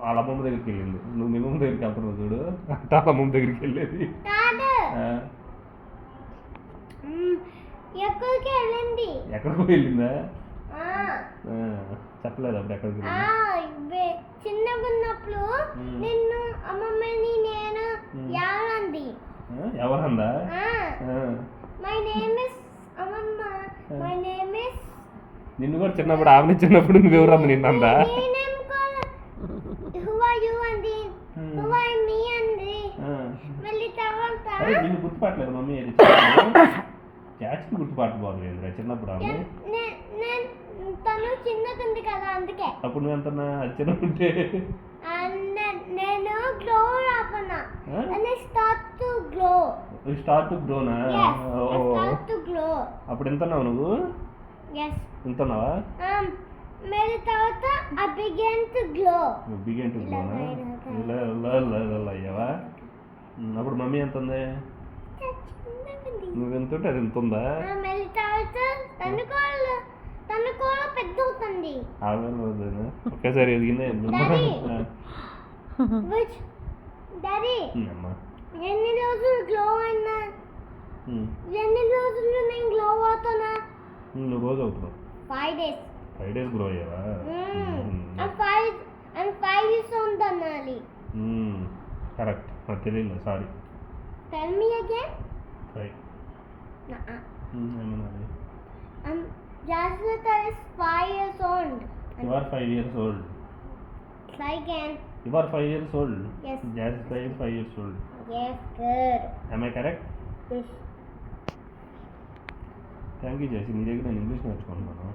వాళ్ళ అమ్మమ్మ దగ్గరికి వెళ్ళింది. నువ్వు మీ అమ్మమ్మ దగ్గరికి వెళ్తున్నావు చూడు, అంటే వాళ్ళ అమ్మమ్మ దగ్గరికి వెళ్ళేది. ఎక్కడికి వెళ్ళిందా? చెప్పలేదు అప్పుడు ఎక్కడికి వెళ్ళింది. చిన్నగా ఉన్నప్పుడు నిన్ను అమ్మమ్మని నేను ఎవరంది ఎవరందా? మై నేమ్ ఇస్ అమ్మమ్మ, మై నేమ్ ఇస్. నిన్ను కూడా చిన్నప్పుడు ఆమె చిన్నప్పుడు నువ్వు ఎవరంది నిన్ను అందా? హూ ఆర్ యు అంది, హూ ఆర్ మీ అంది. మళ్ళీ తర్వాత నిన్ను గుర్తుపట్టలేదు మమ్మీ. చాచి గుర్తుపట్టబోదు చిన్నప్పుడు ఆమె. తను చిన్నగా ఉంది కదా అందుకే. అప్పుడు నువ్వు ఎంత చిన్నకుంటే నేను గ్లో రాపన్నా. Start to glow. Start to గ్లోనా? Start to glow. అప్పుడు ఎంతన్నావు నువ్వు? yes ఎంతన్నావా? మరి తర్వాత I began to glow. Began to గ్లోనా? ఇలా అయ్యావా? అప్పుడు మమ్మీ ఎంత ఉంది? నువ్వు ఎంత ఉంటే అది ఎంత ఉందా? మరి తర్వాత తను కూడా పెద్ద అవుతుంది. ఒకేసారి ఎదిగిందే. డాడీ ఎన్ని రోజులు గ్లో అయినా, ఎన్ని రోజులు నేను గ్లో అవుతున్నా? నువ్వు రోజు అవుతున్నావు. 5 days. 5 days గ్లో అయ్యావా? I'm 5 years old అనాలి. కరెక్ట్, నాకు తెలియదు, sorry. Tell me again. 5. ఏమన్నాది? Jasmine is 5 years old. You are 5 years old. Try again. You are 5 years old. Yes. Jasmine is 5 years old. Yes, good. Am I correct? Yes. Thank you JC, నీ దగ్గర నేను English నేర్చుకుంటున్నాను.